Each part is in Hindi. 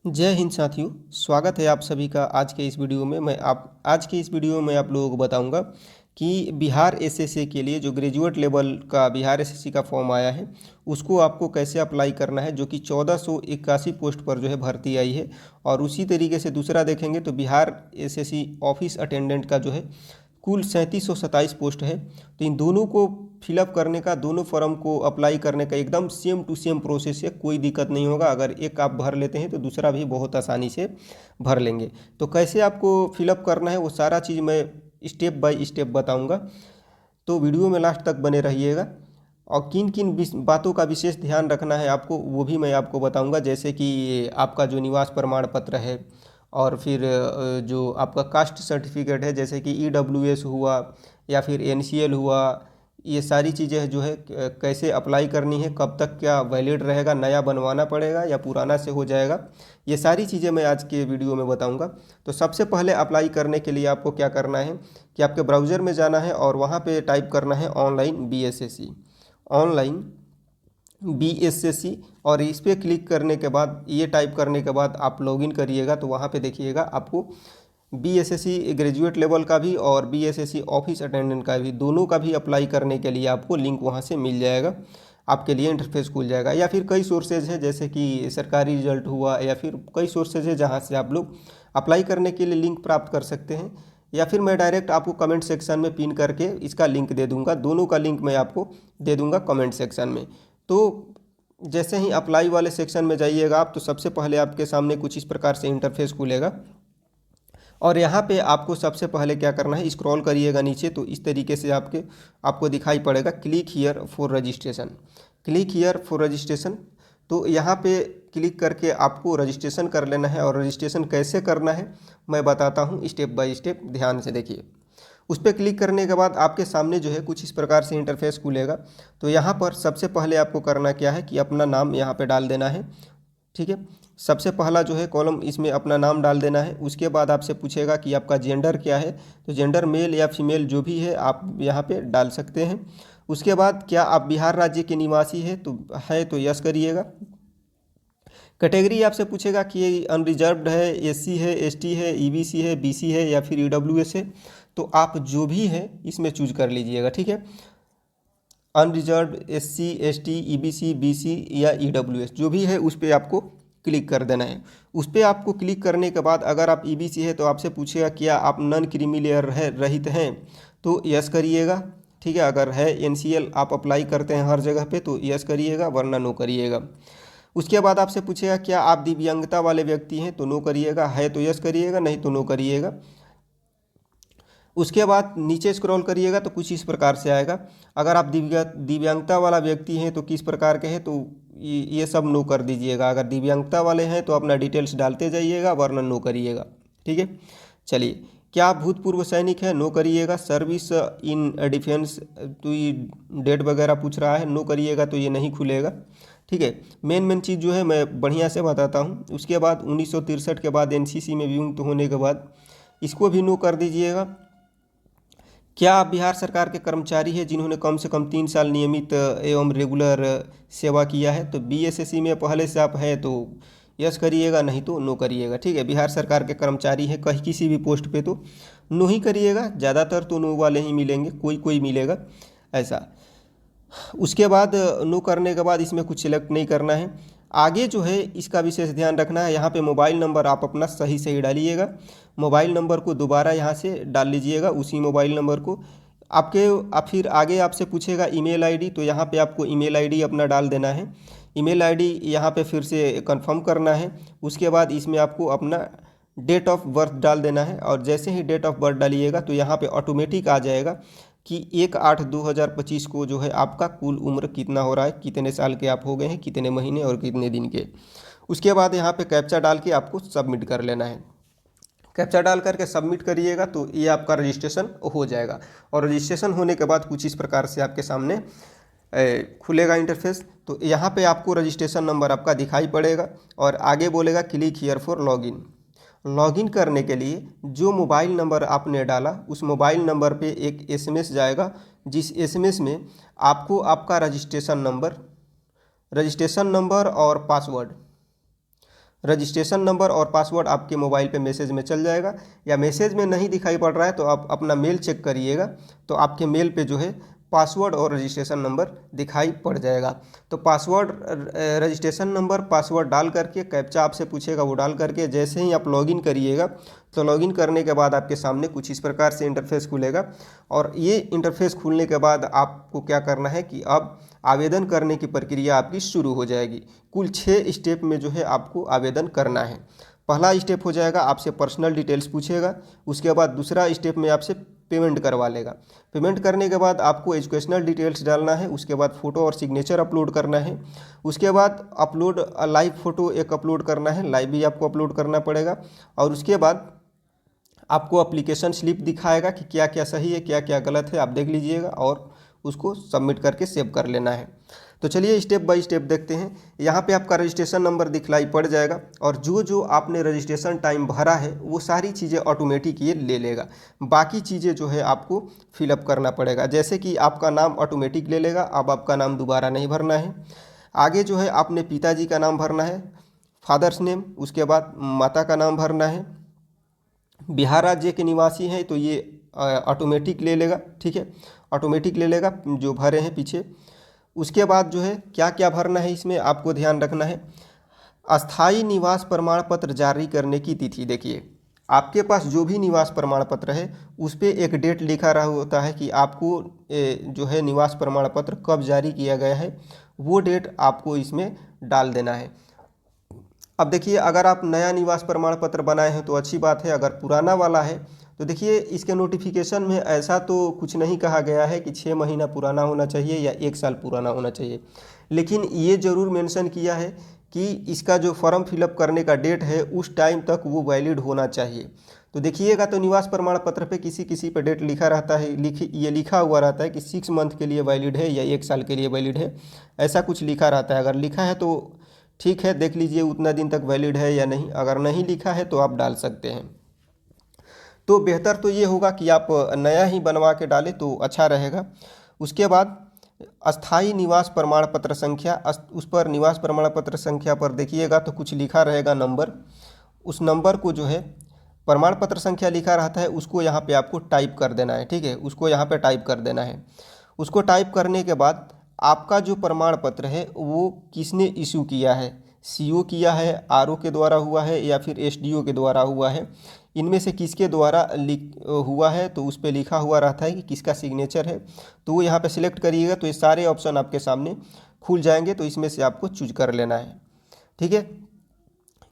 जय हिंद साथियों। स्वागत है आप सभी का आज के इस वीडियो में। मैं आप लोगों को बताऊंगा कि बिहार एसएससी के लिए जो ग्रेजुएट लेवल का बिहार एसएससी का फॉर्म आया है उसको आपको कैसे अप्लाई करना है, जो कि 1481 पोस्ट पर जो है भर्ती आई है। और उसी तरीके से दूसरा देखेंगे तो बिहार एसएससी ऑफिस अटेंडेंट का जो है कुल 3727 पोस्ट है। तो इन दोनों को फिलअप करने का, दोनों फॉर्म को अप्लाई करने का एकदम सेम टू सेम प्रोसेस है, कोई दिक्कत नहीं होगा। अगर एक आप भर लेते हैं तो दूसरा भी बहुत आसानी से भर लेंगे। तो कैसे आपको फिलअप करना है वो सारा चीज़ मैं स्टेप बाय स्टेप बताऊंगा, तो वीडियो में लास्ट तक बने रहिएगा। और किन किन बातों का विशेष ध्यान रखना है आपको वो भी मैं आपको बताऊंगा, जैसे कि आपका जो निवास प्रमाण पत्र है, और फिर जो आपका कास्ट सर्टिफिकेट है जैसे कि ईडब्ल्यूएस हुआ या फिर एनसीएल हुआ, ये सारी चीज़ें जो है कैसे अप्लाई करनी है, कब तक क्या वैलिड रहेगा, नया बनवाना पड़ेगा या पुराना से हो जाएगा, ये सारी चीज़ें मैं आज के वीडियो में बताऊंगा। तो सबसे पहले अप्लाई करने के लिए आपको क्या करना है कि आपके ब्राउज़र में जाना है और वहाँ पे टाइप करना है ऑनलाइन बीएसएससी, ऑनलाइन बीएसएससी। और इस पर क्लिक करने के बाद, ये टाइप करने के बाद आप लॉगिन करिएगा तो वहाँ पे देखिएगा आपको बीएसएससी ग्रेजुएट लेवल का भी और बीएसएससी ऑफिस अटेंडेंट का भी, दोनों का भी अप्लाई करने के लिए आपको लिंक वहाँ से मिल जाएगा। आपके लिए इंटरफेस खुल जाएगा, या फिर कई सोर्सेज है जैसे कि सरकारी रिजल्ट हुआ, या फिर कई सोर्सेज है जहाँ से आप लोग अप्लाई करने के लिए लिंक प्राप्त कर सकते हैं। या फिर मैं डायरेक्ट आपको कमेंट सेक्शन में पिन करके इसका लिंक दे दूंगा, दोनों का लिंक मैं आपको दे दूंगा कमेंट सेक्शन में। तो जैसे ही अप्लाई वाले सेक्शन में जाइएगा आप, तो सबसे पहले आपके सामने कुछ इस प्रकार से इंटरफेस खुलेगा। और यहाँ पे आपको सबसे पहले क्या करना है, स्क्रॉल करिएगा नीचे तो इस तरीके से आपको दिखाई पड़ेगा click here for registration, click here for registration. तो यहाँ पे क्लिक करके आपको रजिस्ट्रेशन कर लेना है। और रजिस्ट्रेशन कैसे करना है मैं बताता हूँ स्टेप बाय स्टेप, ध्यान से देखिए। उस पर क्लिक करने के बाद आपके सामने जो है कुछ इस प्रकार से इंटरफेस खुलेगा। तो यहाँ पर सबसे पहले आपको करना क्या है कि अपना नाम यहाँ पे डाल देना है, ठीक है। सबसे पहला जो है कॉलम, इसमें अपना नाम डाल देना है। उसके बाद आपसे पूछेगा कि आपका जेंडर क्या है, तो जेंडर मेल या फीमेल जो भी है आप यहाँ पे डाल सकते हैं। उसके बाद क्या आप बिहार राज्य के निवासी तो यस करिएगा। कैटेगरी आपसे पूछेगा कि ये अनरिजर्व्ड है, एससी है, एसटी है, ईबीसी है, बीसी है या फिर ईडब्ल्यूएस है, तो आप जो भी है इसमें चूज कर लीजिएगा, ठीक है। Unreserved, SC, ST, EBC, BC या ईडब्ल्यूएस जो भी है उस पर आपको क्लिक कर देना है। उस पर आपको क्लिक करने के बाद अगर आप ईबीसी है तो आपसे पूछेगा क्या आप नॉन क्रीमी लेयर रहित हैं, तो यस करिएगा, ठीक है। अगर है एनसीएल आप अप्लाई करते हैं हर जगह पे तो यस करिएगा, वरना नो करिएगा। उसके बाद आपसे पूछेगा क्या आप दिव्यांगता वाले व्यक्ति हैं, तो नो करिएगा, है तो यस करिएगा, नहीं तो नो करिएगा। उसके बाद नीचे स्क्रॉल करिएगा तो कुछ इस प्रकार से आएगा। अगर आप दिव्यांगता वाला व्यक्ति हैं तो किस प्रकार के हैं, तो ये सब नो कर दीजिएगा। अगर दिव्यांगता वाले हैं तो अपना डिटेल्स डालते जाइएगा, वरना नो करिएगा, ठीक है। चलिए, क्या आप भूतपूर्व सैनिक हैं, नो करिएगा। सर्विस इन डिफेंस, तो ये डेट वगैरह पूछ रहा है, नो करिएगा, तो ये नहीं खुलेगा, ठीक है। मेन चीज़ जो है मैं बढ़िया से बताता हूँ। उसके बाद 1963 के बाद एनसीसी में विमुक्त होने के बाद इसको भी नो कर दीजिएगा। क्या आप बिहार सरकार के कर्मचारी हैं जिन्होंने कम से कम 3 साल नियमित एवं रेगुलर सेवा किया है, तो बीएसएससी में पहले से आप है तो यस करिएगा, नहीं तो नो करिएगा, ठीक है। बिहार सरकार के कर्मचारी हैं कहीं किसी भी पोस्ट पे तो नो ही करिएगा, ज़्यादातर तो नो वाले ही मिलेंगे, कोई कोई मिलेगा ऐसा। उसके बाद नो करने के बाद इसमें कुछ सिलेक्ट नहीं करना है। आगे जो है इसका विशेष ध्यान रखना है, यहाँ पे मोबाइल नंबर आप अपना सही सही डालिएगा। मोबाइल नंबर को दोबारा यहाँ से डाल लीजिएगा, उसी मोबाइल नंबर को आप फिर आगे आपसे पूछेगा ईमेल आईडी, तो यहाँ पे आपको ईमेल आईडी अपना डाल देना है। ईमेल आईडी यहाँ पे फिर से कंफर्म करना है। उसके बाद इसमें आपको अपना डेट ऑफ बर्थ डाल देना है। और जैसे ही डेट ऑफ बर्थ डालिएगा तो यहाँ पे ऑटोमेटिक आ जाएगा कि 1/8/2025 को जो है आपका कुल उम्र कितना हो रहा है, कितने साल के आप हो गए हैं, कितने महीने और कितने दिन के। उसके बाद यहाँ पे कैप्चा डाल के आपको सबमिट कर लेना है। कैप्चा डाल करके सबमिट करिएगा तो ये आपका रजिस्ट्रेशन हो जाएगा। और रजिस्ट्रेशन होने के बाद कुछ इस प्रकार से आपके सामने खुलेगा इंटरफेस। तो यहाँ पे आपको रजिस्ट्रेशन नंबर आपका दिखाई पड़ेगा और आगे बोलेगा click here for login. Login करने के लिए जो मोबाइल नंबर आपने डाला उस मोबाइल नंबर पे एक एसएमएस जाएगा, जिस एसएमएस में आपको आपका रजिस्ट्रेशन नंबर और रजिस्ट्रेशन नंबर और पासवर्ड आपके मोबाइल पे मैसेज में चल जाएगा, या मैसेज में नहीं दिखाई पड़ रहा है तो आप अपना मेल चेक करिएगा, तो आपके मेल पे जो है पासवर्ड और रजिस्ट्रेशन नंबर दिखाई पड़ जाएगा। तो पासवर्ड, रजिस्ट्रेशन नंबर, पासवर्ड डाल करके, कैप्चा आपसे पूछेगा वो डाल करके जैसे ही आप लॉगिन करिएगा, तो लॉगिन करने के बाद आपके सामने कुछ इस प्रकार से इंटरफेस खुलेगा। और ये इंटरफेस खुलने के बाद आपको क्या करना है कि अब आवेदन करने की प्रक्रिया आपकी शुरू हो जाएगी। कुल 6 स्टेप में जो है आपको आवेदन करना है। पहला स्टेप हो जाएगा, आपसे पर्सनल डिटेल्स पूछेगा। उसके बाद दूसरा स्टेप में आपसे पेमेंट करवा लेगा। पेमेंट करने के बाद आपको एजुकेशनल डिटेल्स डालना है। उसके बाद फ़ोटो और सिग्नेचर अपलोड करना है। उसके बाद अपलोड लाइव फ़ोटो एक अपलोड करना है, लाइव भी आपको अपलोड करना पड़ेगा। और उसके बाद आपको एप्लीकेशन स्लिप दिखाएगा कि क्या क्या सही है, क्या क्या गलत है, आप देख लीजिएगा और उसको सबमिट करके सेव कर लेना है। तो चलिए स्टेप बाय स्टेप देखते हैं। यहाँ पे आपका रजिस्ट्रेशन नंबर दिखलाई पड़ जाएगा, और जो जो आपने रजिस्ट्रेशन टाइम भरा है वो सारी चीज़ें ऑटोमेटिक ये ले लेगा। बाकी चीज़ें जो है आपको फिलअप करना पड़ेगा, जैसे कि आपका नाम ऑटोमेटिक ले लेगा, अब आपका नाम दोबारा नहीं भरना है। आगे जो है आपने पिताजी का नाम भरना है, फादर्स नेम। उसके बाद माता का नाम भरना है। बिहार राज्य के निवासी हैं तो ये ऑटोमेटिक ले लेगा, ठीक है, ऑटोमेटिक ले लेगा जो भरे हैं पीछे। उसके बाद जो है क्या क्या भरना है इसमें आपको ध्यान रखना है। अस्थाई निवास प्रमाण पत्र जारी करने की तिथि, देखिए आपके पास जो भी निवास प्रमाण पत्र है उस पर एक डेट लिखा रहा होता है कि आपको जो है निवास प्रमाण पत्र कब जारी किया गया है, वो डेट आपको इसमें डाल देना है। अब देखिए अगर आप नया निवास प्रमाण पत्र बनाए हैं तो अच्छी बात है, अगर पुराना वाला है तो देखिए इसके नोटिफिकेशन में ऐसा तो कुछ नहीं कहा गया है कि 6 महीना पुराना होना चाहिए या 1 साल पुराना होना चाहिए, लेकिन ये ज़रूर मेंशन किया है कि इसका जो फॉर्म फिलअप करने का डेट है उस टाइम तक वो वैलिड होना चाहिए। तो देखिएगा तो निवास प्रमाण पत्र पे किसी किसी पे डेट लिखा रहता है, ये लिखा हुआ रहता है कि 6 मंथ के लिए वैलिड है या 1 साल के लिए वैलिड है, ऐसा कुछ लिखा रहता है। अगर लिखा है तो ठीक है, देख लीजिए उतना दिन तक वैलिड है या नहीं। अगर नहीं लिखा है तो आप डाल सकते हैं। तो बेहतर तो ये होगा कि आप नया ही बनवा के डालें तो अच्छा रहेगा। उसके बाद अस्थाई निवास प्रमाण पत्र संख्या, उस पर निवास प्रमाण पत्र संख्या पर देखिएगा तो कुछ लिखा रहेगा नंबर। उस नंबर को जो है प्रमाण पत्र संख्या लिखा रहता है उसको यहाँ पे आपको टाइप कर देना है, ठीक है, उसको यहाँ पे टाइप कर देना है। उसको टाइप करने के बाद आपका जो प्रमाण पत्र है वो किसने इशू किया है, सीओ किया है, आरओ के द्वारा हुआ है या फिर एसडीओ के द्वारा हुआ है, इनमें से किसके द्वारा हुआ है तो उस पर लिखा हुआ रहता है कि किसका सिग्नेचर है। तो वो यहाँ पे सिलेक्ट करिएगा तो ये सारे ऑप्शन आपके सामने खुल जाएंगे, तो इसमें से आपको चूज कर लेना है, ठीक है।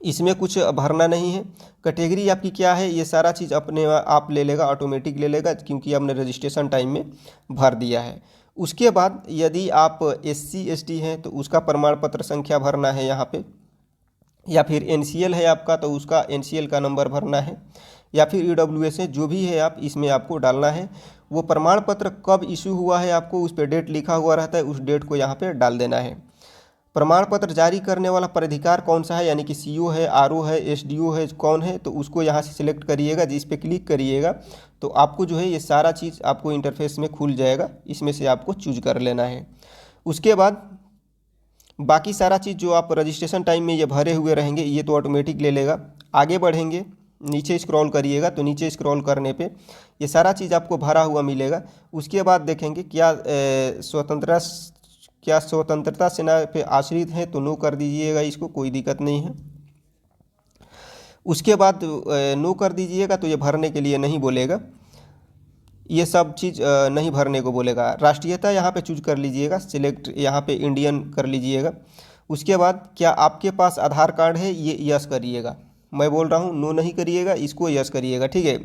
इसमें कुछ भरना नहीं है। कैटेगरी आपकी क्या है ये सारा चीज़ अपने आप ले लेगा, ऑटोमेटिक ले लेगा, क्योंकि आपने रजिस्ट्रेशन टाइम में भर दिया है। उसके बाद यदि आप SC ST हैं तो उसका प्रमाण पत्र संख्या भरना है यहाँ पे, या फिर NCL है आपका तो उसका NCL का नंबर भरना है, या फिर EWS है, जो भी है आप इसमें आपको डालना है। वो प्रमाण पत्र कब इशू हुआ है आपको उस पर डेट लिखा हुआ रहता है, उस डेट को यहाँ पे डाल देना है। प्रमाण पत्र जारी करने वाला प्राधिकार कौन सा है, यानी कि CO है, RO है, SDO है, कौन है, तो उसको यहाँ से सिलेक्ट करिएगा। जिस पे क्लिक करिएगा तो आपको जो है ये सारा चीज़ आपको इंटरफेस में खुल जाएगा, इसमें से आपको चूज कर लेना है। उसके बाद बाकी सारा चीज़ जो आप रजिस्ट्रेशन टाइम में ये भरे हुए रहेंगे ये तो ऑटोमेटिक ले लेगा। आगे बढ़ेंगे, नीचे स्क्रॉल करिएगा तो नीचे स्क्रॉल करने पे ये सारा चीज़ आपको भरा हुआ मिलेगा। उसके बाद देखेंगे क्या स्वतंत्रता सेना पे आश्रित हैं तो नो कर दीजिएगा, इसको कोई दिक्कत नहीं है। उसके बाद नो कर दीजिएगा तो ये भरने के लिए नहीं बोलेगा, ये सब चीज़ नहीं भरने को बोलेगा। राष्ट्रीयता यहाँ पे चूज कर लीजिएगा, सिलेक्ट यहाँ पे इंडियन कर लीजिएगा। उसके बाद क्या आपके पास आधार कार्ड है, ये यस करिएगा। मैं बोल रहा हूँ नो नहीं करिएगा, इसको यस करिएगा, ठीक है।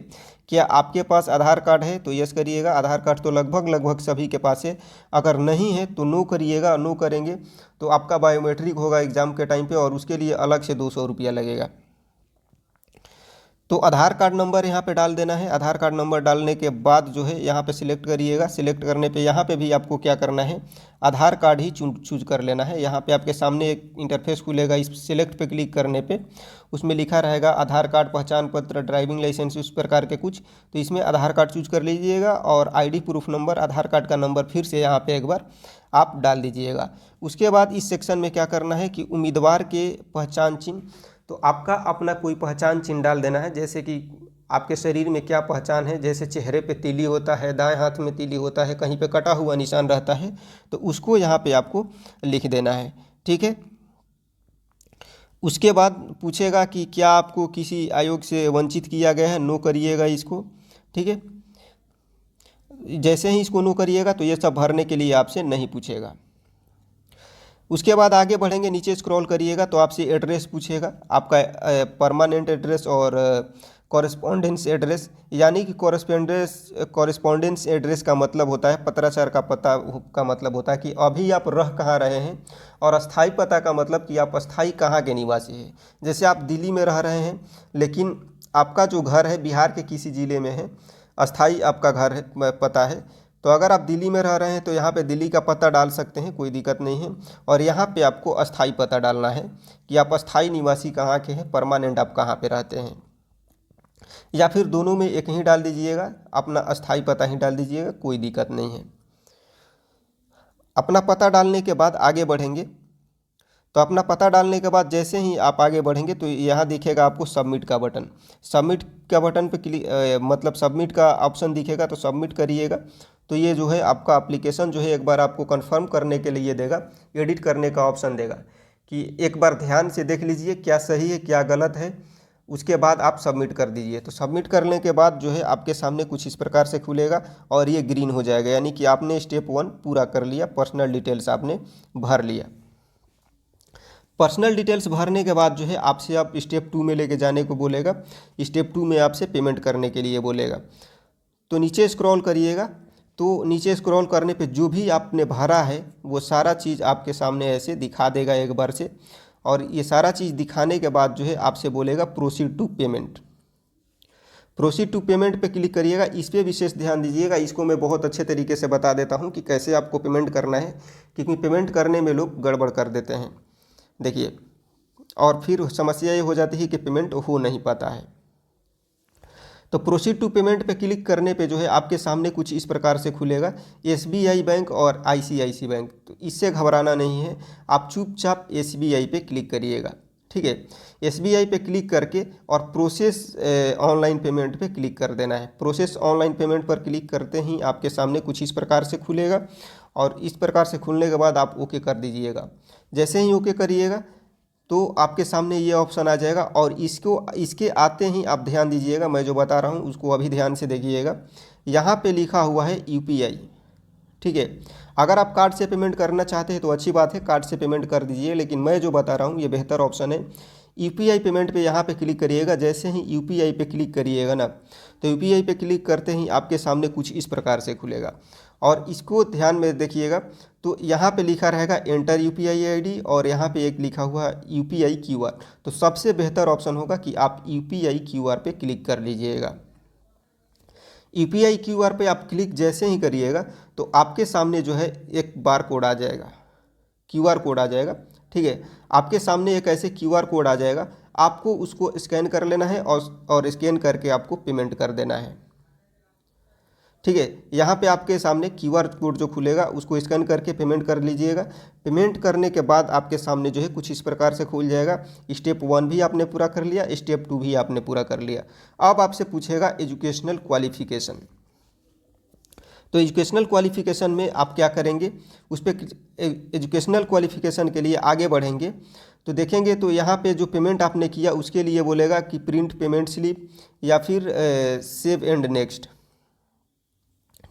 क्या आपके पास आधार कार्ड है तो यस करिएगा। आधार कार्ड तो लगभग सभी के पास है। अगर नहीं है तो नो करिएगा। नो करेंगे तो आपका बायोमेट्रिक होगा एग्ज़ाम के टाइम पे और उसके लिए अलग से 200 रुपया लगेगा। तो आधार कार्ड नंबर यहाँ पे डाल देना है। आधार कार्ड नंबर डालने के बाद जो है यहाँ पे सिलेक्ट करिएगा। सिलेक्ट करने पे यहाँ पे भी आपको क्या करना है, आधार कार्ड ही चूज कर लेना है। यहाँ पे आपके सामने एक इंटरफेस खुलेगा, इस सिलेक्ट पे क्लिक करने पे उसमें लिखा रहेगा आधार कार्ड, पहचान पत्र, ड्राइविंग लाइसेंस, उस प्रकार के कुछ। तो इसमें आधार कार्ड चूज कर लीजिएगा और ID प्रूफ नंबर, आधार कार्ड का नंबर फिर से यहाँ पर एक बार आप डाल दीजिएगा। उसके बाद इस सेक्शन में क्या करना है कि उम्मीदवार के पहचान चिन्ह, तो आपका अपना कोई पहचान चिन्ह डाल देना है, जैसे कि आपके शरीर में क्या पहचान है, जैसे चेहरे पे तीली होता है, दाएं हाथ में तीली होता है, कहीं पे कटा हुआ निशान रहता है, तो उसको यहाँ पे आपको लिख देना है। ठीक है। उसके बाद पूछेगा कि क्या आपको किसी आयोग से वंचित किया गया है, नो करिएगा इसको। ठीक है। जैसे ही इसको नो करिएगा तो ये सब भरने के लिए आपसे नहीं पूछेगा। उसके बाद आगे बढ़ेंगे, नीचे स्क्रॉल करिएगा तो आपसे एड्रेस पूछेगा, आपका परमानेंट एड्रेस और कॉरेस्पॉन्डेंस एड्रेस। यानी कि कॉरेस्पॉन्डेंस एड्रेस का मतलब होता है, पत्राचार का पता का मतलब होता है कि अभी आप रह कहाँ रहे हैं, और अस्थाई पता का मतलब कि आप अस्थाई कहाँ के निवासी हैं। जैसे आप दिल्ली में रह रहे हैं लेकिन आपका जो घर है बिहार के किसी ज़िले में है, अस्थाई आपका घर है, पता है, तो अगर आप दिल्ली में रह रहे हैं तो यहाँ पे दिल्ली का पता डाल सकते हैं, कोई दिक्कत नहीं है। और यहाँ पे आपको अस्थाई पता डालना है कि आप अस्थाई निवासी कहाँ के हैं, परमानेंट आप कहाँ पे रहते हैं, या फिर दोनों में एक ही डाल दीजिएगा, अपना अस्थाई पता ही डाल दीजिएगा, कोई दिक्कत नहीं है। अपना पता डालने के बाद आगे बढ़ेंगे, तो अपना पता डालने के बाद जैसे ही आप आगे बढ़ेंगे तो यहाँ दिखेगा आपको सबमिट का बटन। सबमिट का बटन पे क्लिक मतलब सबमिट का ऑप्शन दिखेगा, तो सबमिट करिएगा। तो ये जो है आपका एप्लीकेशन जो है एक बार आपको कंफर्म करने के लिए देगा, एडिट करने का ऑप्शन देगा कि एक बार ध्यान से देख लीजिए क्या सही है क्या गलत है, उसके बाद आप सबमिट कर दीजिए। तो सबमिट करने के बाद जो है आपके सामने कुछ इस प्रकार से खुलेगा और ये ग्रीन हो जाएगा, यानी कि आपने स्टेप 1 पूरा कर लिया, पर्सनल डिटेल्स आपने भर लिया। पर्सनल डिटेल्स भरने के बाद जो है आपसे अब स्टेप 2 में लेके जाने को बोलेगा। स्टेप 2 में आपसे पेमेंट करने के लिए बोलेगा। तो नीचे स्क्रॉल करिएगा, तो नीचे स्क्रॉल करने पे जो भी आपने भरा है वो सारा चीज़ आपके सामने ऐसे दिखा देगा एक बार से, और ये सारा चीज़ दिखाने के बाद जो है आपसे बोलेगा proceed to payment. Proceed to payment पे क्लिक करिएगा। इस पर विशेष ध्यान दीजिएगा, इसको मैं बहुत अच्छे तरीके से बता देता हूँ कि कैसे आपको पेमेंट करना है, क्योंकि पेमेंट करने में लोग गड़बड़ कर देते हैं। देखिए, और फिर समस्या ये हो जाती है कि पेमेंट हो नहीं पाता है। तो प्रोसीड टू पेमेंट पे क्लिक करने पे जो है आपके सामने कुछ इस प्रकार से खुलेगा, एसबीआई बैंक और आईसीआईसी बैंक। तो इससे घबराना नहीं है, आप चुपचाप एसबीआई पे क्लिक करिएगा। ठीक है। एसबीआई पे क्लिक करके और प्रोसेस ऑनलाइन पेमेंट पे क्लिक कर देना है। प्रोसेस ऑनलाइन पेमेंट पर क्लिक करते ही आपके सामने कुछ इस प्रकार से खुलेगा, और इस प्रकार से खुलने के बाद आप ओके कर दीजिएगा। जैसे ही ओके करिएगा तो आपके सामने ये ऑप्शन आ जाएगा, और इसके आते ही आप ध्यान दीजिएगा, मैं जो बता रहा हूँ उसको अभी ध्यान से देखिएगा। यहाँ पे लिखा हुआ है यूपीआई। ठीक है। अगर आप कार्ड से पेमेंट करना चाहते हैं तो अच्छी बात है, कार्ड से पेमेंट कर दीजिए, लेकिन मैं जो बता रहा हूँ ये बेहतर ऑप्शन है। यूपीआई पेमेंट पे यहाँ पे क्लिक करिएगा। जैसे ही यूपीआई पे क्लिक करिएगा ना, तो यूपीआई पे क्लिक करते ही आपके सामने कुछ इस प्रकार से खुलेगा, और इसको ध्यान में देखिएगा। तो यहाँ पे लिखा रहेगा एंटर यूपीआई आईडी, और यहाँ पे एक लिखा हुआ यूपीआई क्यूआर। तो सबसे बेहतर ऑप्शन होगा कि आप यूपीआई क्यूआर पे क्लिक कर लीजिएगा। यूपीआई क्यूआर पे आप क्लिक जैसे ही करिएगा तो आपके सामने जो है एक बार कोड आ जाएगा, क्यूआर कोड आ जाएगा। ठीक है। आपके सामने एक ऐसे क्यूआर कोड आ जाएगा, आपको उसको स्कैन कर लेना है और स्कैन करके आपको पेमेंट कर देना है। ठीक है। यहाँ पे आपके सामने क्यूआर कोड जो खुलेगा उसको स्कैन करके पेमेंट कर लीजिएगा। पेमेंट करने के बाद आपके सामने जो है कुछ इस प्रकार से खुल जाएगा। स्टेप 1 भी आपने पूरा कर लिया, स्टेप 2 भी आपने पूरा कर लिया। अब आपसे पूछेगा एजुकेशनल क्वालिफिकेशन। तो एजुकेशनल क्वालिफिकेशन में आप क्या करेंगे, उस पर एजुकेशनल क्वालिफिकेशन के लिए आगे बढ़ेंगे तो देखेंगे, तो यहाँ पे जो पेमेंट आपने किया उसके लिए बोलेगा कि प्रिंट पेमेंट स्लिप या फिर सेव एंड नेक्स्ट।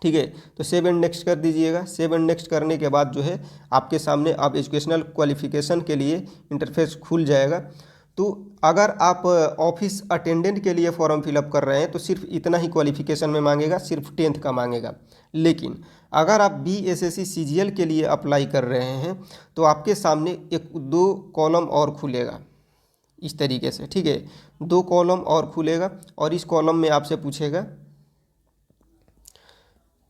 ठीक है। तो सेव एंड नेक्स्ट कर दीजिएगा। सेव एंड नेक्स्ट करने के बाद जो है आपके सामने अब एजुकेशनल क्वालिफिकेशन के लिए इंटरफेस खुल जाएगा। तो अगर आप ऑफिस अटेंडेंट के लिए फॉर्म फिलअप कर रहे हैं तो सिर्फ इतना ही क्वालिफिकेशन में मांगेगा, सिर्फ 10th का मांगेगा। लेकिन अगर आप बीएसएससी सीजीएल के लिए अप्लाई कर रहे हैं तो आपके सामने 1-2 कॉलम और खुलेगा इस तरीके से। ठीक है। 2 कॉलम और खुलेगा, और इस कॉलम में आपसे पूछेगा,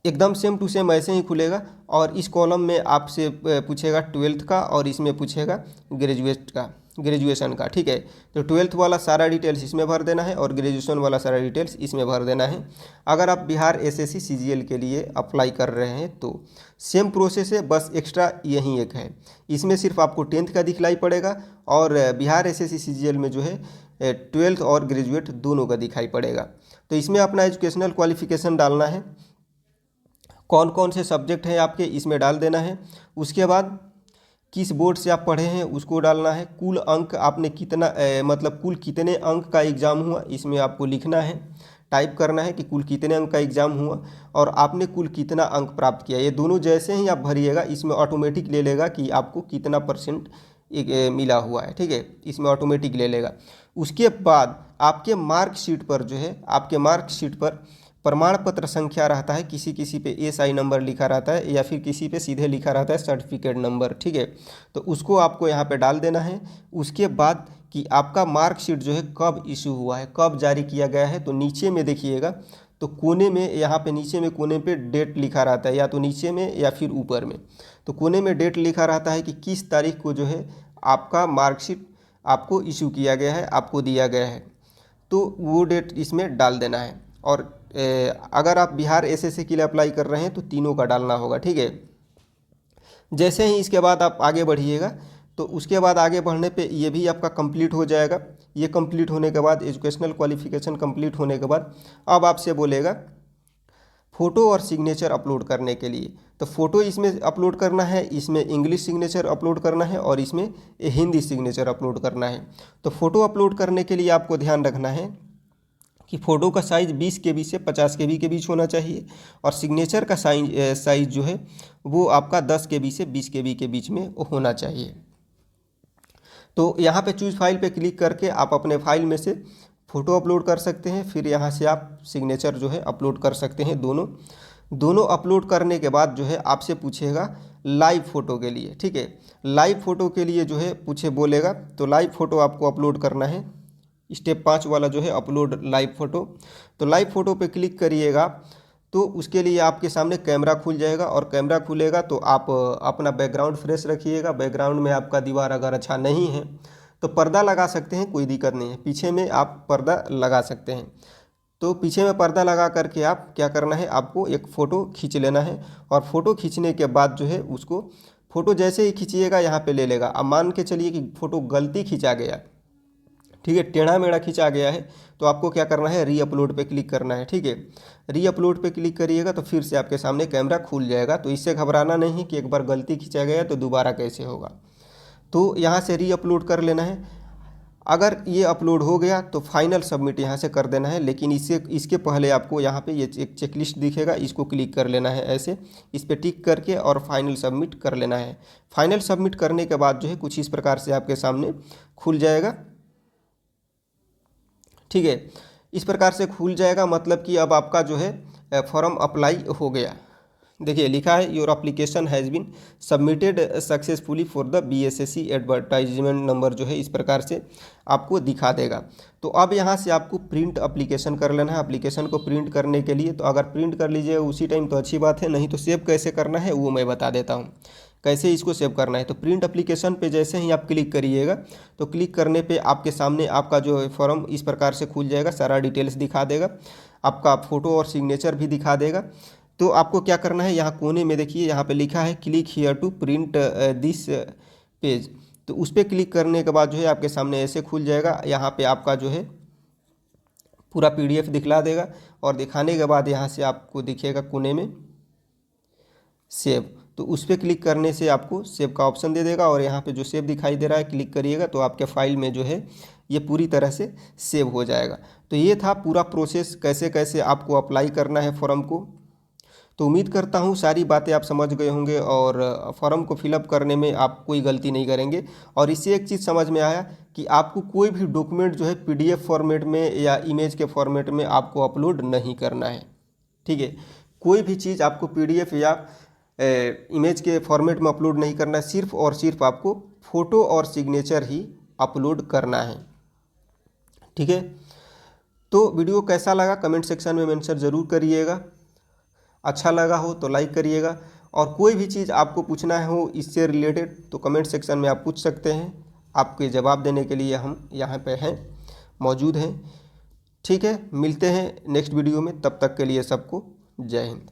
एकदम सेम टू सेम ऐसे ही खुलेगा, और इस कॉलम में आपसे पूछेगा 12th का और इसमें पूछेगा ग्रेजुएट का। ग्रेजुएशन का, ठीक है। तो 12th वाला सारा डिटेल्स इसमें भर देना है और ग्रेजुएशन वाला सारा डिटेल्स इसमें भर देना है। अगर आप बिहार एसएससी सीजीएल के लिए अप्लाई कर रहे हैं तो सेम प्रोसेस है, बस एक्स्ट्रा यही एक है, इसमें सिर्फ आपको 10th का दिखलाई पड़ेगा और बिहार एसएससी सीजीएल में जो है 12th और ग्रेजुएट दोनों का दिखाई पड़ेगा। तो इसमें अपना एजुकेशनल क्वालिफिकेशन डालना है, कौन कौन से सब्जेक्ट हैं आपके इसमें डाल देना है। उसके बाद किस बोर्ड से आप पढ़े हैं उसको डालना है। कुल अंक आपने कितना मतलब कुल कितने अंक का एग्ज़ाम हुआ इसमें आपको लिखना है, टाइप करना है कि कुल कितने अंक का एग्ज़ाम हुआ और आपने कुल कितना अंक प्राप्त किया। ये दोनों जैसे ही आप भरिएगा इसमें ऑटोमेटिक ले लेगा कि आपको कितना % मिला हुआ है, ठीक है, इसमें ऑटोमेटिक ले लेगा। उसके बाद आपके मार्कशीट पर जो है, आपके मार्कशीट पर प्रमाण पत्र संख्या रहता है, किसी किसी पे एसआई नंबर लिखा रहता है या फिर किसी पे सीधे लिखा रहता है सर्टिफिकेट नंबर, ठीक है। तो उसको आपको यहाँ पे डाल देना है। उसके बाद कि आपका मार्कशीट जो है कब इशू हुआ है, कब जारी किया गया है, तो नीचे में देखिएगा तो कोने में, यहाँ पे नीचे में कोने पे डेट लिखा रहता है, या तो नीचे में या फिर ऊपर में। तो कोने में डेट लिखा रहता है कि किस तारीख को जो है आपका मार्कशीट आपको इशू किया गया है, आपको दिया गया है, तो वो डेट इसमें डाल देना है। और अगर आप बिहार एसएससी के लिए अप्लाई कर रहे हैं तो तीनों का डालना होगा, ठीक है। जैसे ही इसके बाद आप आगे बढ़िएगा तो उसके बाद आगे बढ़ने पे ये भी आपका कंप्लीट हो जाएगा। ये कंप्लीट होने के बाद, एजुकेशनल क्वालिफिकेशन कंप्लीट होने के बाद अब आपसे बोलेगा फ़ोटो और सिग्नेचर अपलोड करने के लिए। तो फ़ोटो इसमें अपलोड करना है, इसमें इंग्लिश सिग्नेचर अपलोड करना है और इसमें हिंदी सिग्नेचर अपलोड करना है। तो फ़ोटो अपलोड करने के लिए आपको ध्यान रखना है कि फ़ोटो का साइज़ 20 KB से 50 KB के बीच होना चाहिए और सिग्नेचर का साइज़ जो है वो आपका 10 KB से 20 KB के बीच में होना चाहिए। तो यहाँ पे चूज़ फाइल पे क्लिक करके आप अपने फाइल में से फ़ोटो अपलोड कर सकते हैं, फिर यहाँ से आप सिग्नेचर जो है अपलोड कर सकते हैं। दोनों अपलोड करने के बाद जो है आपसे पूछेगा लाइव फ़ोटो के लिए, ठीक है। लाइव फ़ोटो के लिए जो है बोलेगा, तो लाइव फ़ोटो आपको अपलोड करना है। स्टेप 5 वाला जो है अपलोड लाइव फ़ोटो। तो लाइव फ़ोटो पे क्लिक करिएगा तो उसके लिए आपके सामने कैमरा खुल जाएगा और कैमरा खुलेगा तो आप अपना बैकग्राउंड फ्रेश रखिएगा। बैकग्राउंड में आपका दीवार अगर अच्छा नहीं है तो पर्दा लगा सकते हैं, कोई दिक्कत नहीं है, पीछे में आप पर्दा लगा सकते हैं। तो पीछे में पर्दा लगा करके आप क्या करना है, आपको एक फ़ोटो खींच लेना है और फ़ोटो खींचने के बाद जो है उसको, फ़ोटो जैसे ही खींचिएगा यहाँ पे ले लेगा। अब मान के चलिए कि फ़ोटो गलती खींचा गया, ठीक है, टेढ़ा मेढ़ा खींचा गया है, तो आपको क्या करना है, री अपलोड पे क्लिक करना है, ठीक है। री अपलोड पे क्लिक करिएगा तो फिर से आपके सामने कैमरा खुल जाएगा। तो इससे घबराना नहीं है कि एक बार गलती खींचा गया तो दोबारा कैसे होगा। तो यहाँ से री अपलोड कर लेना है। अगर ये अपलोड हो गया तो फाइनल सबमिट यहाँ से कर देना है। लेकिन इसके पहले आपको यहाँ पे ये एक चेकलिस्ट दिखेगा, इसको क्लिक कर लेना है ऐसे, इस पर टिक करके और फाइनल सबमिट कर लेना है। फाइनल सबमिट करने के बाद जो है कुछ इस प्रकार से आपके सामने खुल जाएगा, ठीक है। इस प्रकार से खुल जाएगा, मतलब कि अब आपका जो है फॉर्म अप्लाई हो गया। देखिए लिखा है your application has been submitted successfully for the BSSC advertisement number, जो है इस प्रकार से आपको दिखा देगा। तो अब यहाँ से आपको प्रिंट एप्लीकेशन कर लेना है। एप्लीकेशन को प्रिंट करने के लिए तो अगर प्रिंट कर लीजिएगा उसी टाइम तो अच्छी बात है, नहीं तो सेव कैसे करना है वो मैं बता देता हूँ, कैसे इसको सेव करना है। तो प्रिंट एप्लीकेशन पे जैसे ही आप क्लिक करिएगा तो क्लिक करने पे आपके सामने आपका जो फॉर्म इस प्रकार से खुल जाएगा, सारा डिटेल्स दिखा देगा, आपका फ़ोटो और सिग्नेचर भी दिखा देगा। तो आपको क्या करना है, यहाँ कोने में देखिए यहाँ पे लिखा है click here to print this page. तो उस पर क्लिक करने के बाद जो है आपके सामने ऐसे खुल जाएगा। यहाँ पे आपका जो है पूरा PDF दिखला देगा और दिखाने के बाद यहाँ से आपको दिखेगा कोने में सेव। तो उस पर क्लिक करने से आपको सेव का ऑप्शन दे देगा और यहाँ पे जो सेव दिखाई दे रहा है क्लिक करिएगा तो आपके फाइल में जो है ये पूरी तरह से सेव हो जाएगा। तो ये था पूरा प्रोसेस, कैसे कैसे आपको अप्लाई करना है फॉर्म को। तो उम्मीद करता हूँ सारी बातें आप समझ गए होंगे और फॉर्म को फिलअप करने में आप कोई गलती नहीं करेंगे। और इससे एक चीज़ समझ में आया कि आपको कोई भी डॉक्यूमेंट जो है PDF फॉर्मेट में या इमेज के फॉर्मेट में आपको अपलोड नहीं करना है, ठीक है। कोई भी चीज़ आपको PDF या इमेज के फॉर्मेट में अपलोड नहीं करना है, सिर्फ और सिर्फ आपको फ़ोटो और सिग्नेचर ही अपलोड करना है, ठीक है। तो वीडियो कैसा लगा कमेंट सेक्शन में मेंशन ज़रूर करिएगा। अच्छा लगा हो तो लाइक करिएगा और कोई भी चीज़ आपको पूछना हो इससे रिलेटेड तो कमेंट सेक्शन में आप पूछ सकते हैं। आपके जवाब देने के लिए हम यहाँ पे हैं, मौजूद हैं। ठीक है, मिलते हैं नेक्स्ट वीडियो में, तब तक के लिए सबको जय हिंद।